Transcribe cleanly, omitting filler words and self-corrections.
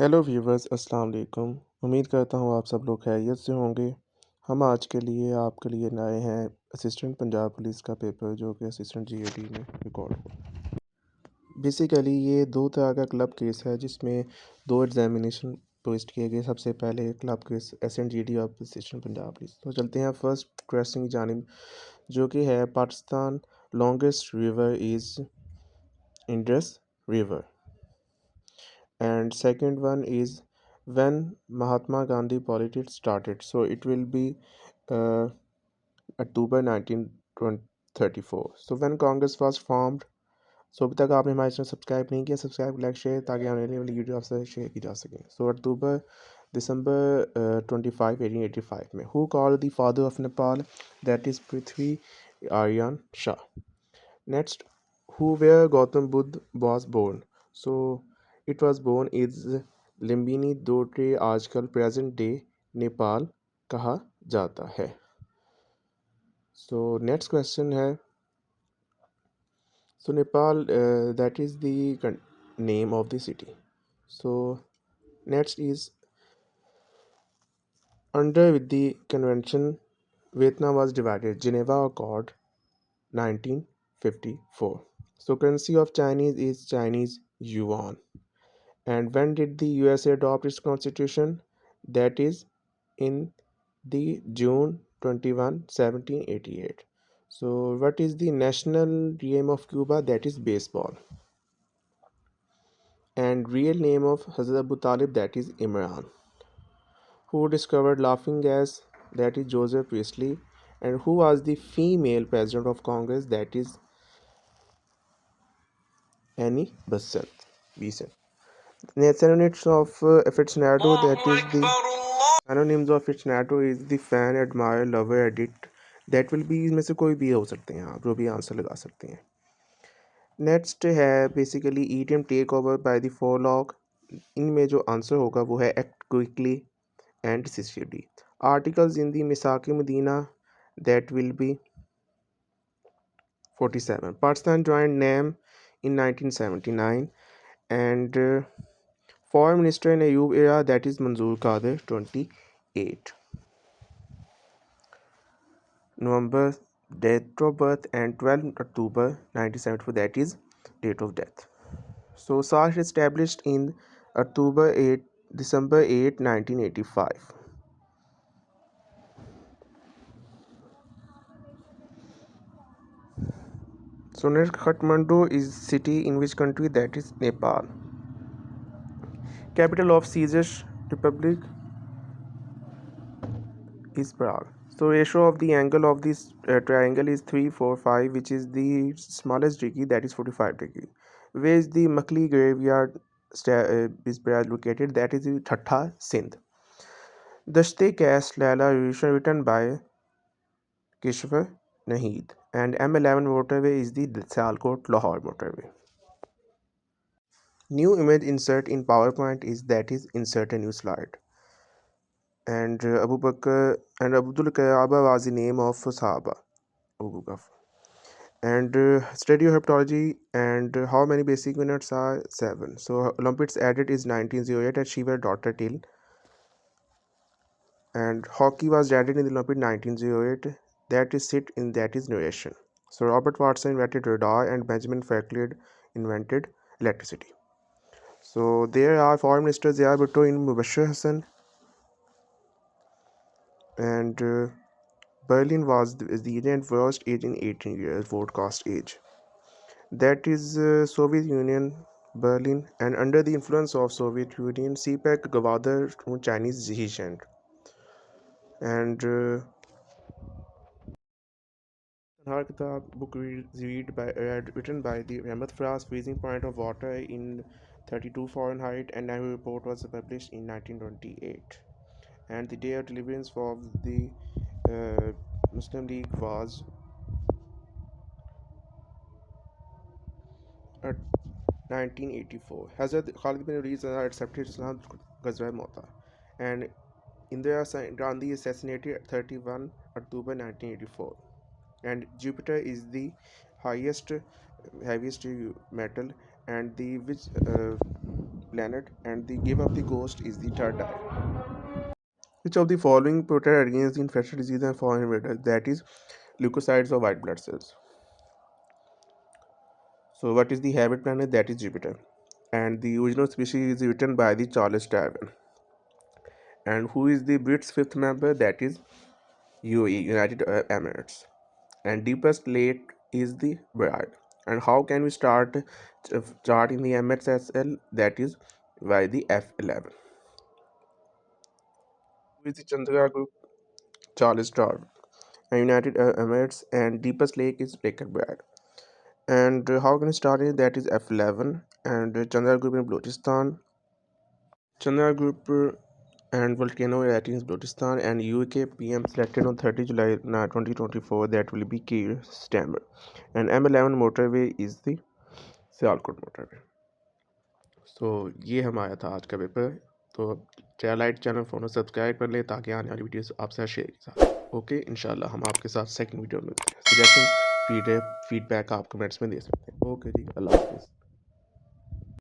Hello viewers, अस्सलाम वालेकुम। उम्मीद करता हूँ आप सब लोग खैरियत से होंगे। हम आज के लिए आपके लिए लाए हैं असिस्टेंट पंजाब पुलिस का पेपर, जो कि असिस्टेंट जीएडी में रिकॉर्ड हुआ। बेसिकली ये दो तरह का क्लब केस है, जिसमें दो एग्जामिनेशन पोस्ट किए गए। सबसे पहले क्लब केस एसएंड जीडी और असिस्टेंट पंजाब पुलिस। तो चलते हैं फर्स्ट क्वेश्चन की जानिब, जो कि है Pakistan longest river is Indus river. And second one is when Mahatma Gandhi politics started. So it will be uh, October 1934. So when Congress was formed. So अभी तक आपने हमारे चैनल सब्सक्राइब नहीं किया, सब्सक्राइब लाइक शेयर, ताकि आने वाली video आपसे शेयर की जा सके। सो अक्टूबर दिसंबर 25 1885 में। Who called the father of Nepal? That is Prithvi Narayan Shah. Next, who where Gautam Buddha was born? So it was born is लिम्बिनी दोटे, आजकल प्रेजेंट डे नेपाल कहा जाता है। सो नेक्स्ट क्वेश्चन है, so Nepal that is the name of the city. So next is under with the convention Vietnam was divided, Geneva Accord 1954. So currency of Chinese is Chinese yuan. And when did the USA adopt its constitution? That is in the June 21, 1788. So what is the national game of Cuba? That is baseball. And real name of Hazrat Abu Talib? That is Imran. Who discovered laughing gas? That is Joseph Priestley. And who was the female president of Congress? That is Annie Besant. Synonyms of aficionado, that is the synonyms of aficionado is the fan, admirer, lover, addict. That will be इसमें से कोई भी हो सकते हैं, आप जो भी आंसर लगा सकते हैं। नेक्स्ट है basically ETM take over by the forelog. इनमें जो आंसर होगा वो है act quickly and decisively. Articles in the Misaq Madina, that will be 47. Pakistan joined NAM in 1979 and Foreign Minister in Ayub era, that is Manzoor Kadir, 28. November date of birth and 12 October 1974, that is date of death. So SARS established in December 8, 1985. So next, Kathmandu is city in which country? That is Nepal. Capital of Czech Republic is Prague. So ratio of the angle of this triangle is 345, which is the smallest degree, that is 45 degree. Where is the Makli graveyard is located? That is in Thatta, Sindh. Dashte Kas Laila written by Kishwar Naheed. And M11 motorway is the Sialkot Lahore motorway. New image insert in PowerPoint is, that is insert a new slide. And Abu Bakr and Abdul Kaaba was the name of Sahaba. Abu Bakr. And stereoheptology, and how many basic units are 7. So Olympics added is 1908 at Shiva daughter till. And hockey was added in the Olympic 1908, that is sit in, that is narration. So Robert Watson invented radar and Benjamin Franklin invented electricity. So there are foreign ministers, they are Bhutto in Mubashir Hassan, and Berlin was the Indian worst age in 18 years, vote cast age. That is Soviet Union, Berlin, and under the influence of Soviet Union, CPEC Gawada Chinese Zhejiang. And Har Kitab book written by the Rahmat Faraz, freezing point of water in 32 Fahrenheit, and Nehru report was published in 1928. And the day of deliverance of the Muslim League was at 1984. Hazrat Khalid bin Walid accepted Islam, Ghazwa Mota, and Indira Gandhi assassinated 31 October 1984. And Jupiter is the heaviest metal, and the which planet, and the give of the ghost is the third eye. Which of the following protect against the infectious disease and foreign invaders? That is leukocytes or white blood cells. So what is the habit planet? That is Jupiter. And the original species is written by the Charles Darwin. And who is the BRICS fifth member? That is UAE, United Arab Emirates. And deepest lake is the bride. And how can we start in the MXSL? That is by the F11. Who is the Chandra group? Charles Darwin. And United Arab Emirates, and deepest lake is Lake Bride. And how can we start it? That is F11. And Chandra group in Balochistan. Chandra group and volcano rating is Balochistan, and UK PM selected on 30 July 2024. That will be Keir Stammer. And M11 motorway is the Sialkot motorway. So ये हमारा था आज का paper. तो light channel follow subscribe कर ले ताकि आने वाली वीडियोस आपसे शेयर के साथ. ओके, इंशाल्लाह हम आपके साथ सेकंड वीडियो में मिलते हैं. सजेशन फीडबैक आप कमेंट्स में दे सकते हैं. ओके जी, अल्लाह हाफिज़.